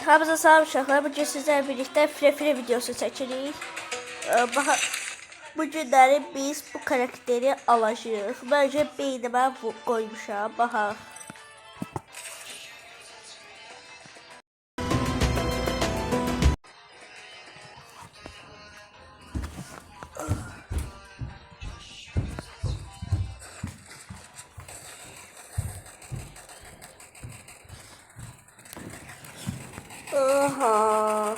Hamza sağ uşaqlar, bugün sizlerle birlikte fire videosu çəkirik. Bu günləri biz bu karakteri alacağıq. Bence beynimə qoymuşam, baxaq. Aha.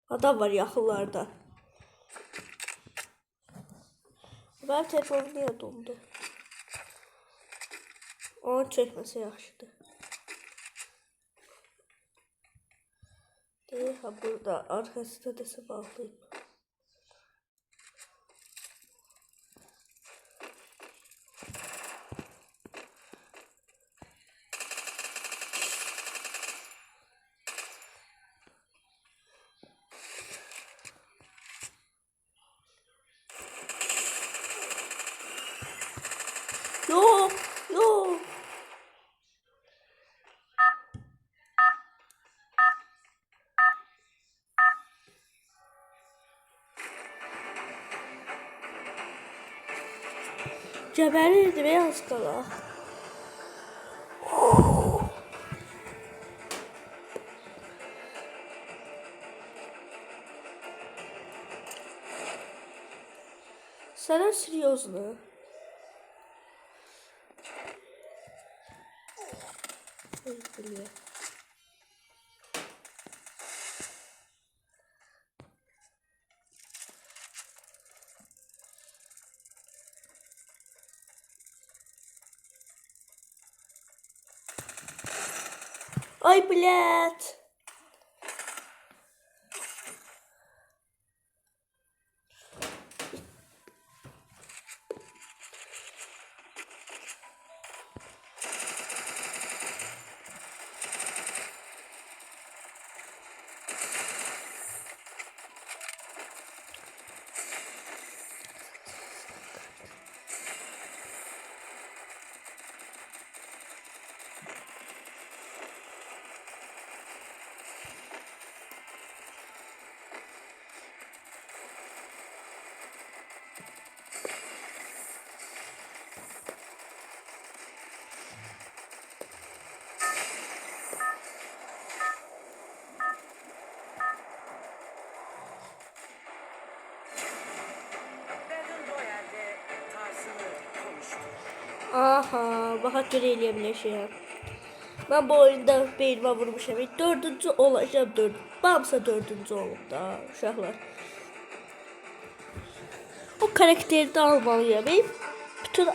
Adam var yaxınlarda. Benim telefonum niye dondu? Onu çekmesi yaxşıdır. Ha burada arkasında da bağlayayım. Yok, yok. Geberirdi beyaz kala. Sana серьезно? Ой, бля. Ой, блядь. Aha, bak göre eleyebileceğim. Ben bu oyunda beynime vurmuşam. Dördüncü olacağım, Bamsa dördüncü olub da uşaqlar. O karakteri de almalıyam. Bütün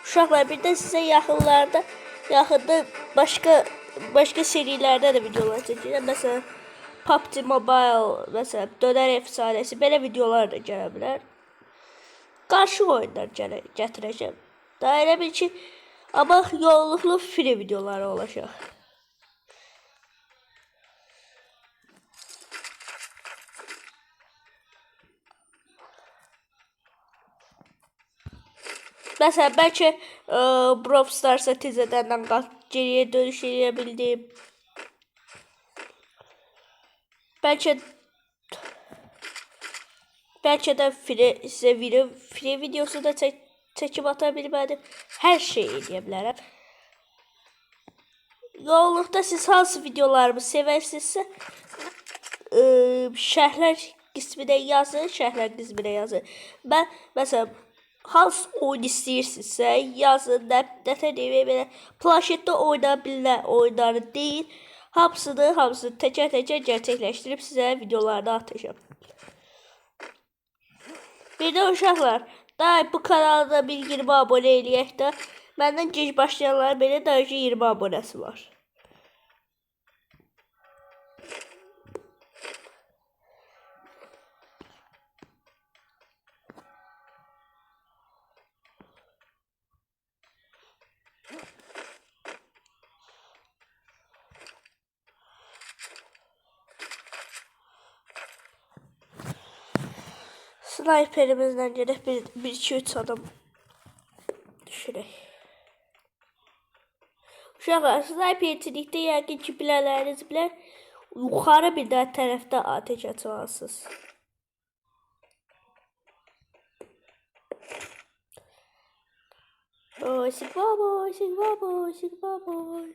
uşaqlar bir de size yaxında başka serilərdə də videolar çəkəcəm. Məsələn, PUBG Mobile, məsələn, Dönər Efsanəsi belə videolar da gələ bilər. Qarşı oyunlar gətirəcəm. Daha elə bil ki, amma yoğunluqlu free videoları olacaq. Məsələn, bəlkə Brawl Stars'a tezədən geriyə dönüş edə bildim. Bəlkə də sizə free videosu da çəkib ata bilmədim. Hər şey edə bilərəm. yoğunlukta siz hansı videolarımı seversinizsə şərhlər qisminə yazın, şərhlər qisminə yazın. Mən məsələn hansı oyun istəyirsinizsə yazın. Nətər deyim, belə planşetdə oynaya bilən oyunları deyil, hamısını təkər-təkər gerçəkləşdirib sizə videolarda atacağım. Bir də uşaqlar, daha bu kanalda bir 20 abunə eləyək də. Məndən gec başlayanlar belə daha 20 abunəsi var. Sniperimizden gelip bir iki üç adam düşürək. Uşaqlar, sniper etkinlikdə yəqin ki bilənləriniz bilər, yuxarı bir də tərəfdə ateş açmalısınız. Oy, sigma boy, sigma boy, sigma boy.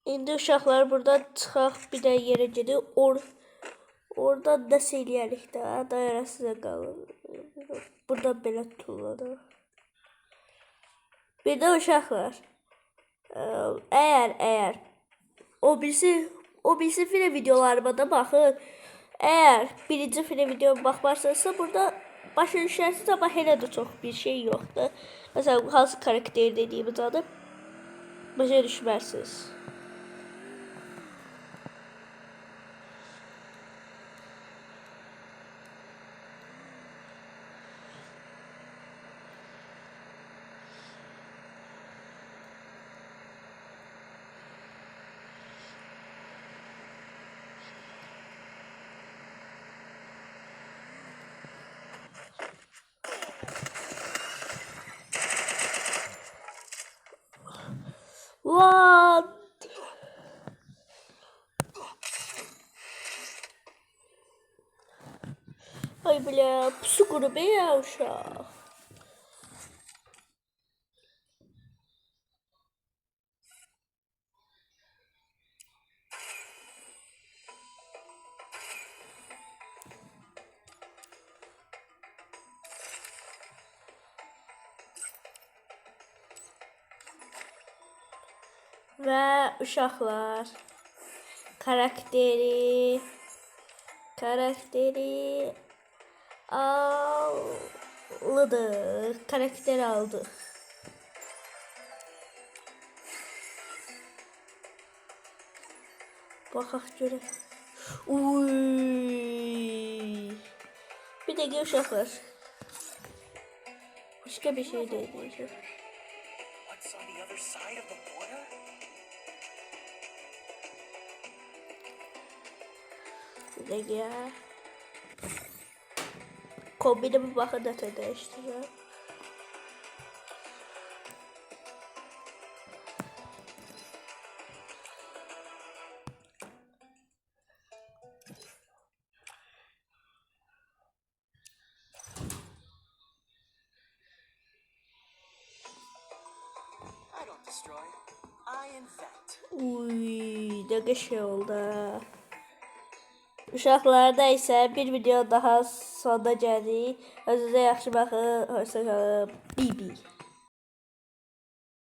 İndi uşaqlar buradan çıxaq, bir də yerə gedib, oradan nəsə eləyərik də, dayanaq sizə qalın. Buradan belə tulladım. Bir də uşaqlar, əgər o birisi film videolarıma da baxın. Əgər birinci film videoma baxmarsanızsa, burada başa düşərsiniz, amma hələ də çox bir şey yoxdur. Məsələn, hansı karakter dediyimiz adı başa düşmərsiniz. What? Ay bля, pusu grubu ya uşaq. Və uşaqlar, karakteri aldı. Karakteri aldı. Baxaq görək. Uy. Bir dəqiqə uşaqlar. Başqa bir şey deyəcəm. What's on the other side of the border? Bir dəqiqə. Kombinimi baxın nəsə dəyişdirəm. I don't destroy. I infect. Uy, ne qəşəng oldu. Uşaqlarda isə bir video daha sonuna gəldik. Özünüzə yaxşı baxın. Hoşça kalın. BB.